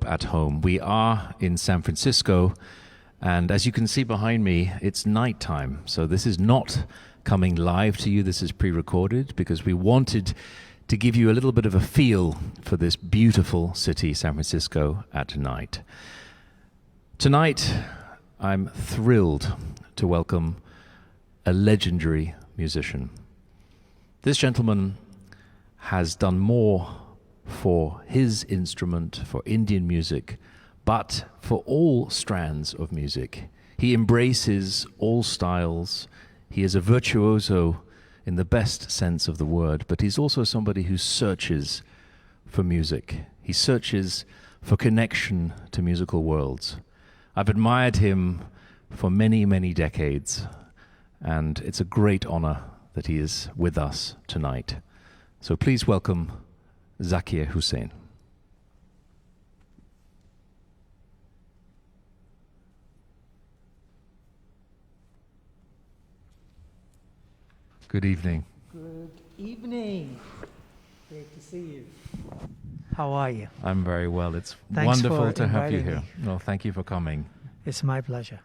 at home. We are in San Francisco, and as you can see behind me, it's nighttime. So this is not coming live to you. This is pre-recorded because we wanted to give you a little bit of a feel for this beautiful city, San Francisco, at night. Tonight, I'm thrilled to welcome a legendary musician. This gentleman has done more for his instrument, for Indian music, but for all strands of music. He embraces all styles. He is a virtuoso in the best sense of the word, but he's also somebody who searches for music. He searches for connection to musical worlds. I've admired him for many, many decades, and it's a great honor that he is with us tonight. So please welcome Zakir Hussain. Good evening. Good evening. Great to see you. How are you? I'm very well. It's Thanks wonderful for to have you inviting here. No, thank you for coming. It's my pleasure.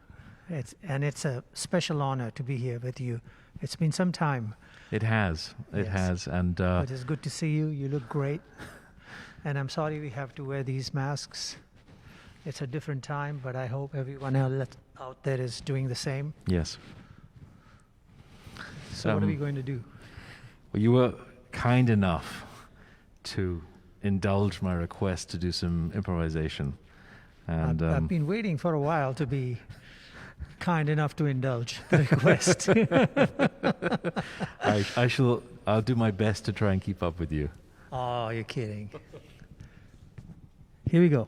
It's a special honor to be here with you. It's been some time. It has. It Yes. has. And But it's good to see you. You look great. And I'm sorry we have to wear these masks. It's a different time, but I hope everyone else out there is doing the same. yes. So what are we going to do? Well, you were kind enough to indulge my request to do some improvisation. And I've been waiting for a while to be kind enough to indulge the request. I'll do my best to try and keep up with you. Oh, you're kidding. Here we go.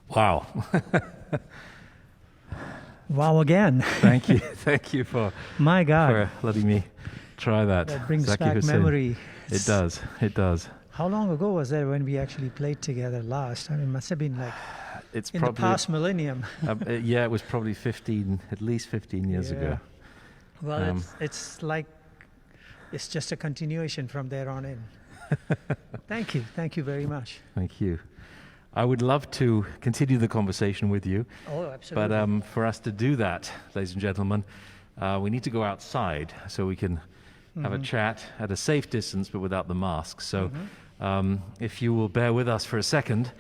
Wow. Wow again. Thank you. Thank you for My God. letting me try that. That brings Zakir back Hussain. memory. It does. It does. How long ago was that when we actually played together last? I mean, it must have been like It's in the probably past millennium. yeah, it was probably 15, at least 15 years ago. Well, it's like it's just a continuation from there on in. Thank you very much. Thank you. I would love to continue the conversation with you, Oh, absolutely. but for us to do that, ladies and gentlemen, we need to go outside so we can have a chat at a safe distance, but without the mask. So, if you will bear with us for a second,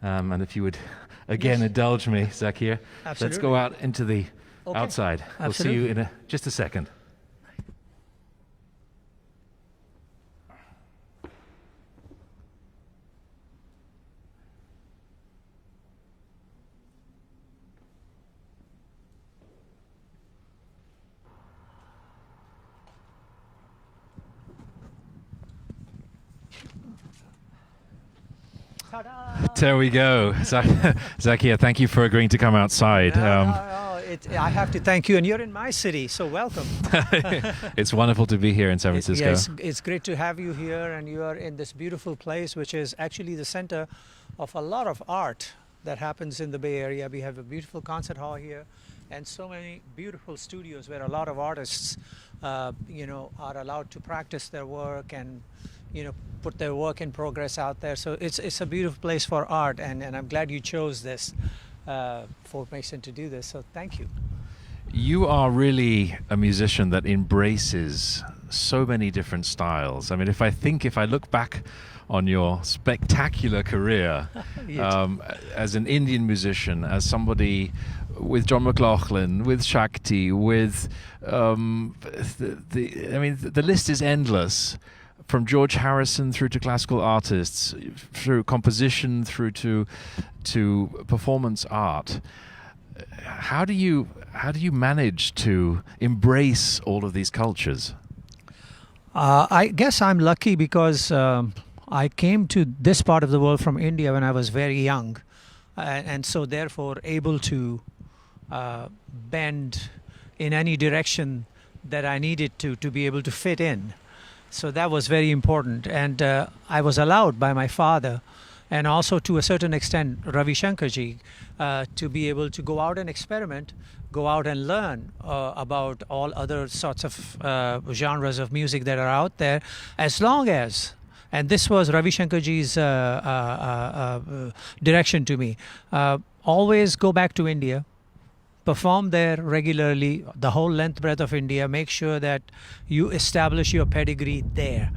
and if you would again indulge me, Zakir, let's Absolutely. go out into the outside. We'll see you Absolutely. in just a second. Ta-da! There we go. Zakir, thank you for agreeing to come outside. I have to thank you, and you're in my city, so welcome. It's wonderful to be here in San Francisco. Yes, it's great to have you here, and you are in this beautiful place, which is actually the center of a lot of art that happens in the Bay Area. We have a beautiful concert hall here, and so many beautiful studios where a lot of artists, are allowed to practice their work and, put their work in progress out there. So it's a beautiful place for art, and I'm glad you chose this formation to do this. So thank you. You are really a musician that embraces so many different styles. I mean, if I look back on your spectacular career as an Indian musician, as somebody with John McLaughlin, with Shakti, with the list is endless. From George Harrison through to classical artists, through composition, through to performance art. How do you manage to embrace all of these cultures? I guess I'm lucky because I came to this part of the world from India when I was very young, and so therefore able to bend in any direction that I needed to be able to fit in. So that was very important, and I was allowed by my father, and also to a certain extent Ravi Shankarji, to be able to go out and experiment, go out and learn about all other sorts of genres of music that are out there, as long as, and this was Ravi Shankarji's direction to me, always go back to India, perform there regularly, the whole breadth of India, make sure that you establish your pedigree there.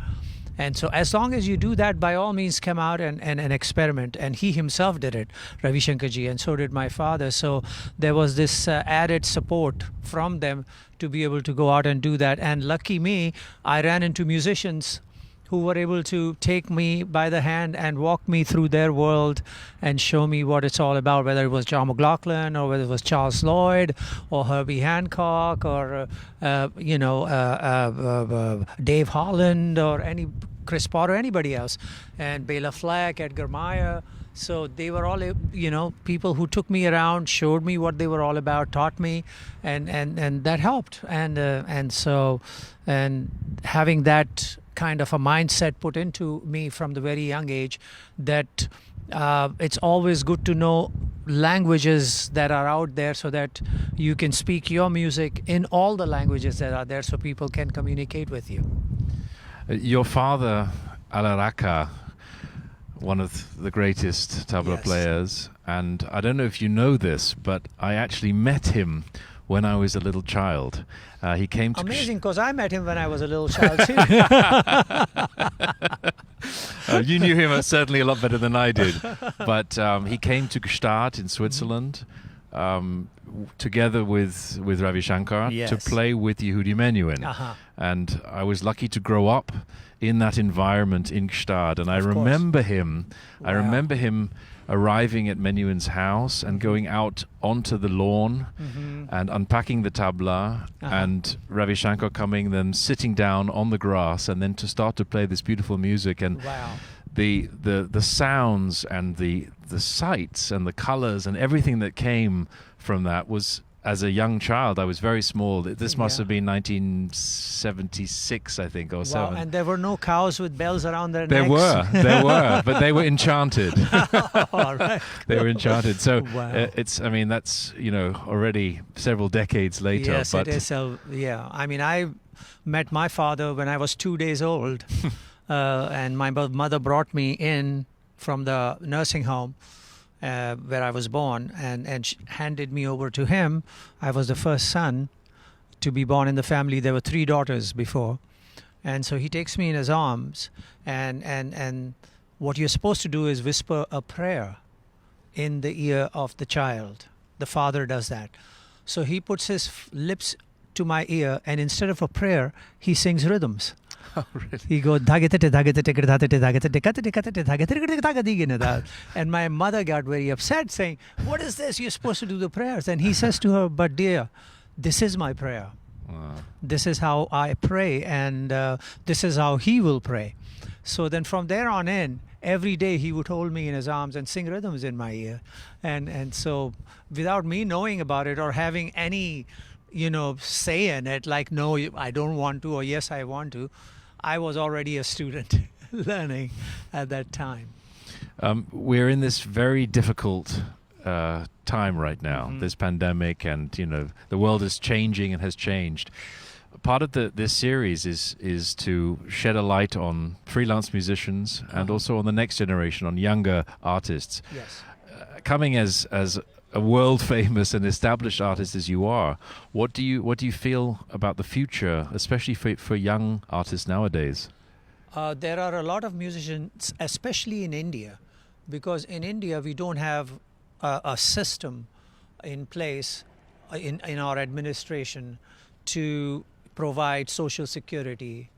And so as long as you do that, by all means come out and experiment. And he himself did it, Ravi Shankarji, and so did my father. So there was this added support from them to be able to go out and do that. And lucky me, I ran into musicians who were able to take me by the hand and walk me through their world and show me what it's all about, whether it was John McLaughlin or whether it was Charles Lloyd or Herbie Hancock or Dave Holland or Chris Potter, anybody else, and Bela Fleck, Edgar Meyer. So they were all, people who took me around, showed me what they were all about, taught me, and that helped. And having that kind of a mindset put into me from the very young age, that it's always good to know languages that are out there so that you can speak your music in all the languages that are there so people can communicate with you. Your father, Alaraka, one of the greatest tabla players, and I don't know if you know this, but I actually met him when I was a little child. He came to amazing, because I met him when I was a little child too. You knew him certainly a lot better than I did, but he came to Gstaad in Switzerland together with Ravi Shankar to play with Yehudi Menuhin. And I was lucky to grow up in that environment in Gstaad, and I Of course. remember him. I Wow. remember him arriving at Menuhin's house and going out onto the lawn and unpacking the tabla, and Ravi Shankar coming, then sitting down on the grass, and then to start to play this beautiful music. And Wow. the sounds and the sights and the colors and everything that came from that was, as a young child, I was very small. This must Yeah. have been 1976, I think, or Wow. 7. And there were no cows with bells around their There necks. were, but they were enchanted. All right. They were enchanted. So Wow. it's, I mean, that's, already several decades later. Yes, but it is. Yeah, I mean, I met my father when I was 2 days old, and my mother brought me in from the nursing home where I was born, and she handed me over to him. I was the first son to be born in the family. There were 3 daughters before, and so he takes me in his arms, and what you're supposed to do is whisper a prayer in the ear of the child. The father does that. So he puts his lips to my ear, and instead of a prayer, he sings rhythms. Oh, really? He goes, and my mother got very upset, saying, "What is this? You're supposed to do the prayers." And he says to her, "But dear, this is my prayer. Wow. This is how I pray, and this is how he will pray." So then from there on in, every day he would hold me in his arms and sing rhythms in my ear. And so without me knowing about it or having any, say in it, like, no, I don't want to, or yes, I want to, I was already a student learning at that time. We're in this very difficult time right now, this pandemic, and the world is changing and has changed. Part of this series is to shed a light on freelance musicians and also on the next generation, on younger artists. Yes. Coming as a world famous and established artist as you are, what do you feel about the future, especially for young artists nowadays? There are a lot of musicians, especially in India, because in India we don't have a system in place in our administration to provide social security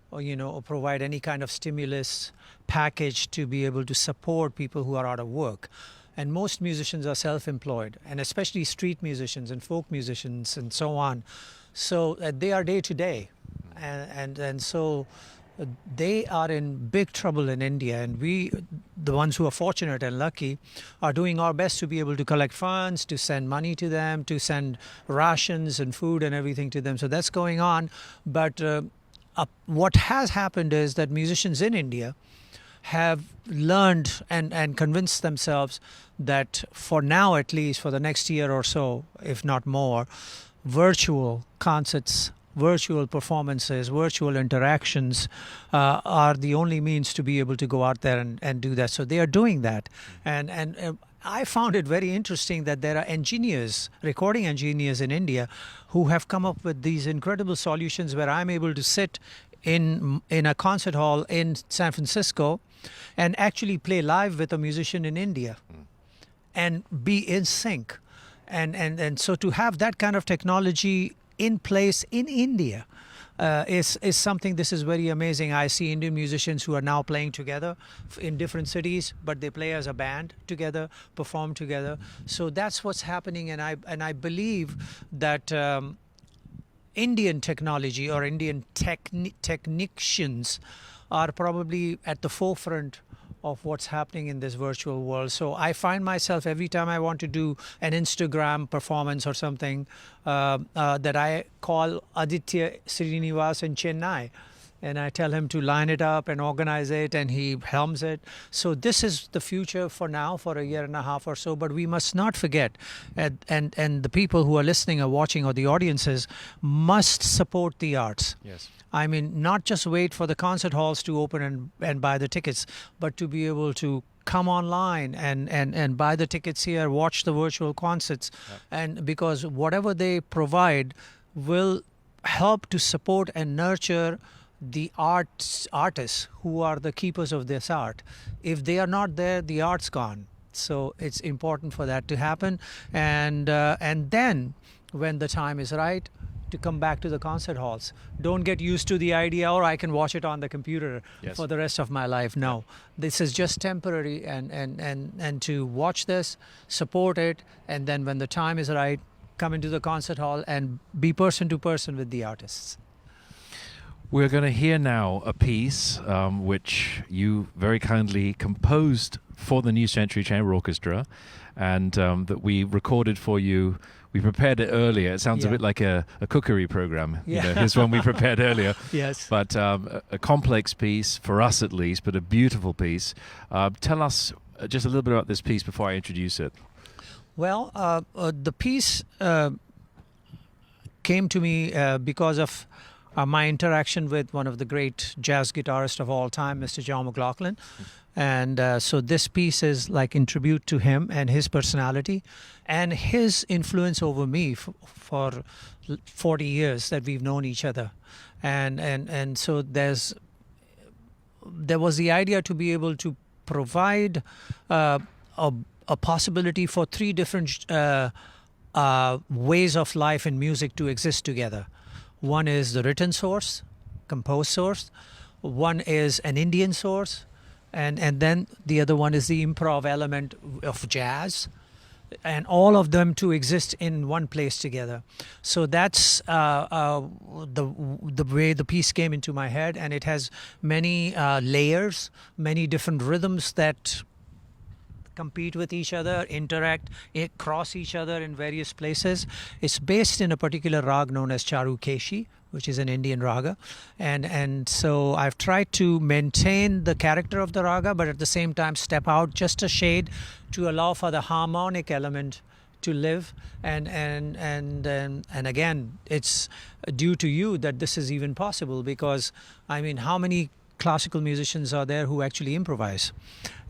or provide any kind of stimulus package to be able to support people who are out of work. And most musicians are self-employed, and especially street musicians and folk musicians and so on. So they are day to day, and so they are in big trouble in India. And we, the ones who are fortunate and lucky, are doing our best to be able to collect funds, to send money to them, to send rations and food and everything to them. So that's going on. But what has happened is that musicians in India have learned and convinced themselves that for now, at least for the next year or so, if not more, virtual concerts, virtual performances, virtual interactions are the only means to be able to go out there and do that. So they are doing that. And I found it very interesting that there are engineers, recording engineers in India, who have come up with these incredible solutions where I'm able to sit in a concert hall in San Francisco and actually play live with a musician in India and be in sync. And so to have that kind of technology in place in India is something. This is very amazing. I see Indian musicians who are now playing together in different cities, but they play as a band together, perform together. So that's what's happening, and I believe that Indian technology or Indian technicians are probably at the forefront of what's happening in this virtual world. So I find myself every time I want to do an Instagram performance or something that I call Aditya Srinivas in Chennai, and I tell him to line it up and organize it, and he helms it. So this is the future for now, for a year and a half or so. But we must not forget, and the people who are listening or watching, or the audiences, must support the arts. Yes. I mean, not just wait for the concert halls to open and buy the tickets, but to be able to come online and buy the tickets here, watch the virtual concerts. Yep. And because whatever they provide will help to support and nurture the artists who are the keepers of this art. If they are not there, the art's gone. So it's important for that to happen. And then when the time is right, to come back to the concert halls. Don't get used to the idea, or I can watch it on the computer Yes. for the rest of my life. No, this is just temporary, and to watch this, support it, and then when the time is right, come into the concert hall and be person to person with the artists. We're going to hear now a piece which you very kindly composed for the New Century Chamber Orchestra, and that we recorded for you. We prepared it earlier. It sounds a Yeah. bit like a cookery program. Yeah. You know, here's one we prepared earlier. Yes. But a complex piece, for us at least, but a beautiful piece. Tell us just a little bit about this piece before I introduce it. Well, the piece came to me because of my interaction with one of the great jazz guitarists of all time, Mr. John McLaughlin. And so this piece is like in tribute to him and his personality and his influence over me for 40 years that we've known each other. And so there was the idea to be able to provide a possibility for three different ways of life and music to exist together. One is the written source, composed source. One is an Indian source. And then the other one is the improv element of jazz. And all of them to exist in one place together. So that's the way the piece came into my head. And it has many layers, many different rhythms that compete with each other, interact, cross each other in various places. It's based in a particular rag known as Charukeshi, which is an Indian raga. And so I've tried to maintain the character of the raga, but at the same time step out just a shade to allow for the harmonic element to live. And again, it's due to you that this is even possible, because, I mean, how many classical musicians are there who actually improvise?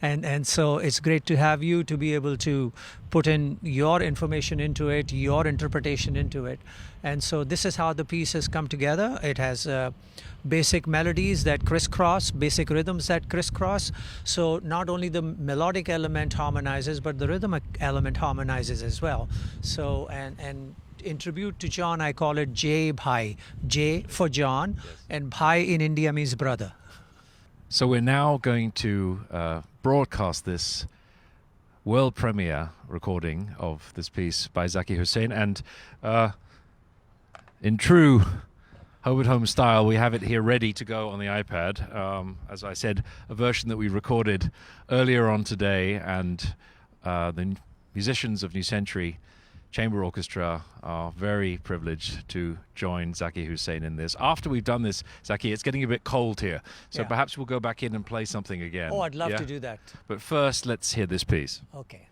And so it's great to have you to be able to put in your information into it, your interpretation into it. And so this is how the piece has come together. It has basic melodies that crisscross, basic rhythms that crisscross. So not only the melodic element harmonizes, but the rhythmic element harmonizes as well. So, and in tribute to John, I call it J Bhai. J for John, yes. And Bhai in India means brother. So we're now going to broadcast this world premiere recording of this piece by Zakir Hussain, and in true Home at Home style, we have it here ready to go on the iPad. As I said, a version that we recorded earlier on today, and the musicians of New Century Chamber Orchestra are very privileged to join Zakir Hussain in this. After we've done this, Zakir, it's getting a bit cold here, so perhaps we'll go back in and play something again. Oh, I'd love to do that. But first, let's hear this piece. Okay.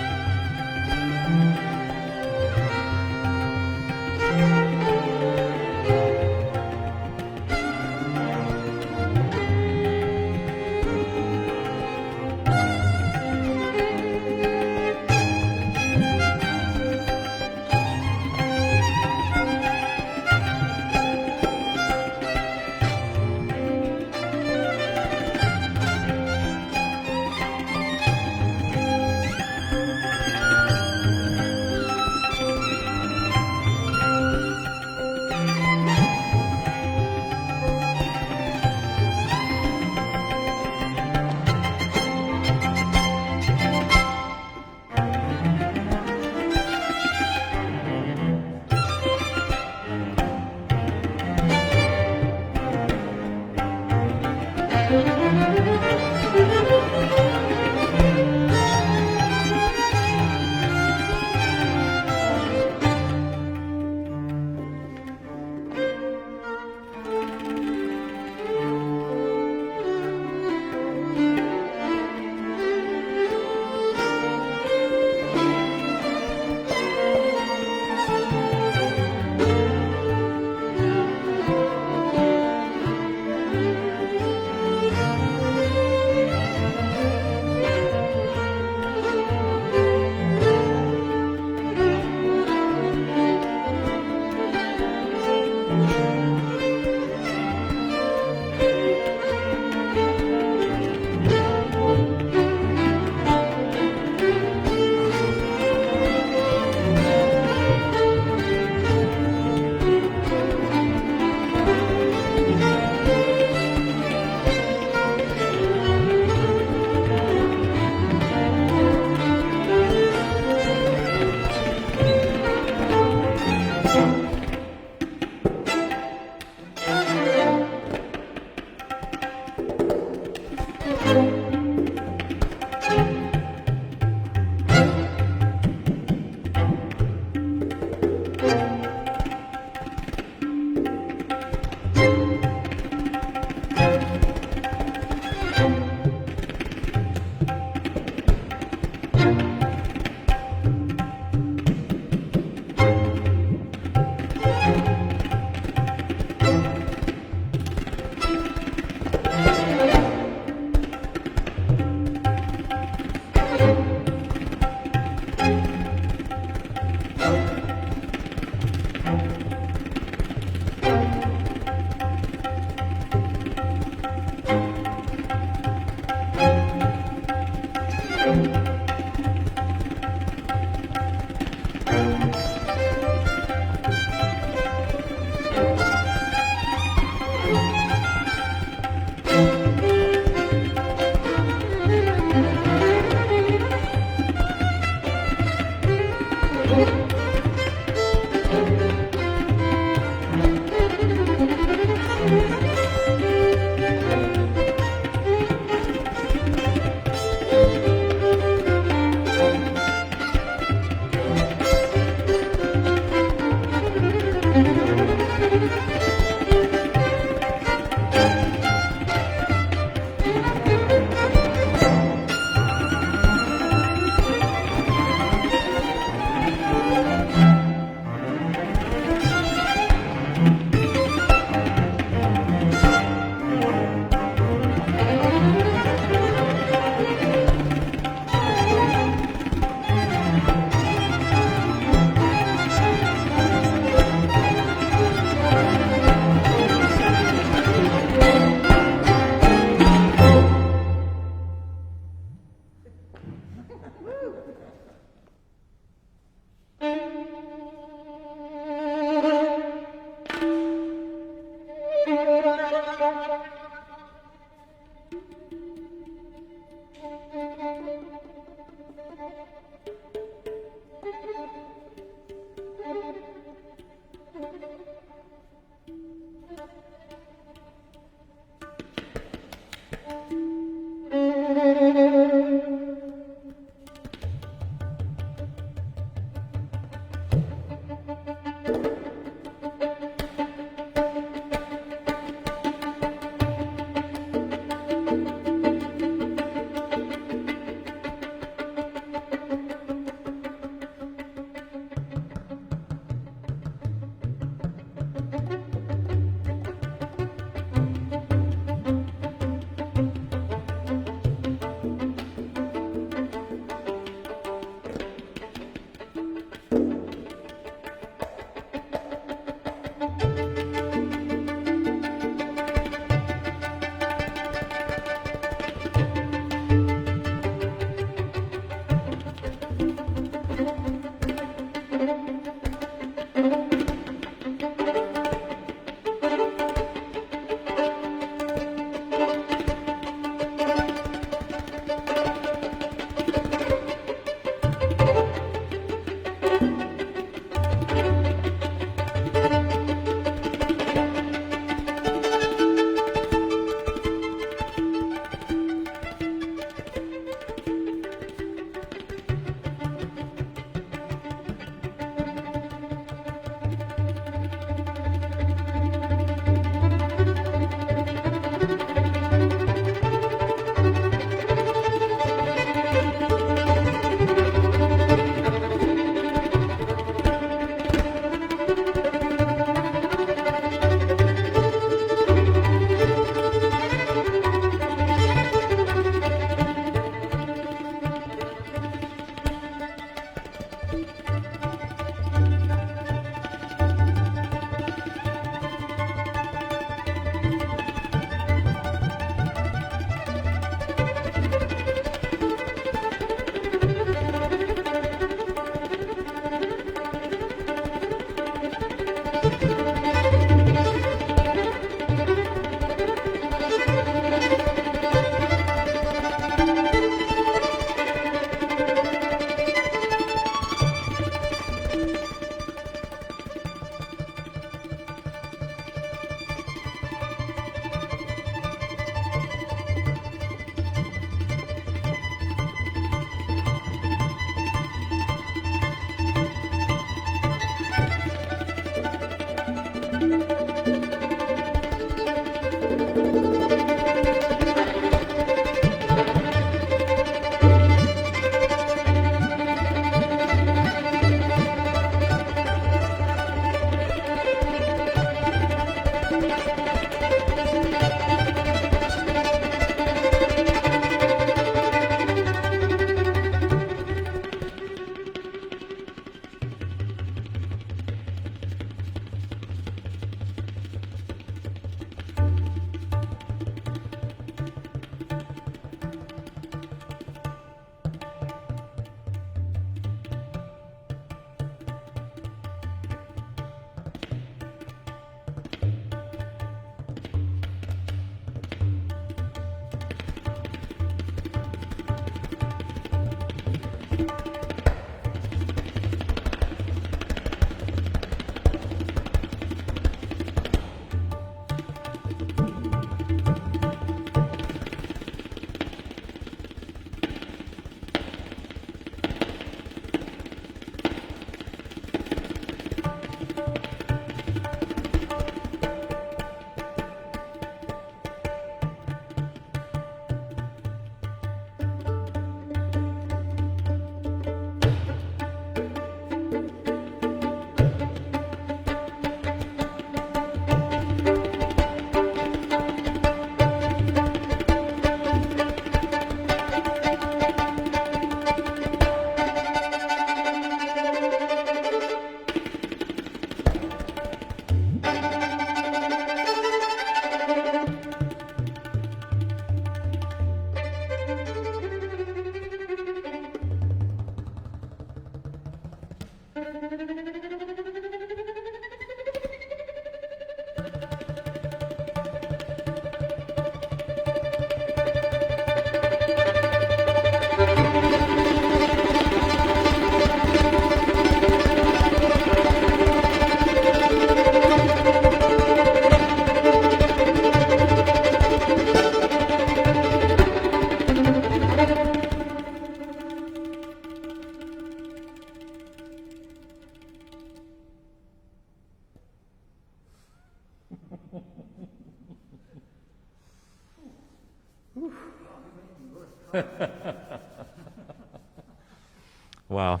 Wow.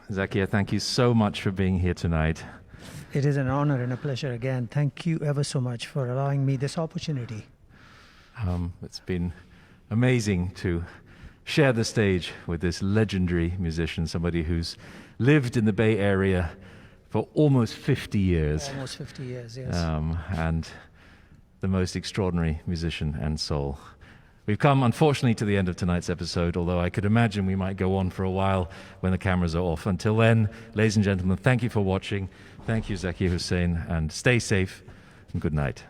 Zakir, thank you so much for being here tonight. It is an honor and a pleasure again. Thank you ever so much for allowing me this opportunity. It's been amazing to share the stage with this legendary musician, somebody who's lived in the Bay Area for almost 50 years. Almost 50 years, yes. And the most extraordinary musician and soul. We've come, unfortunately, to the end of tonight's episode, although I could imagine we might go on for a while when the cameras are off. Until then, ladies and gentlemen, thank you for watching. Thank you, Zakir Hussain, and stay safe, and good night.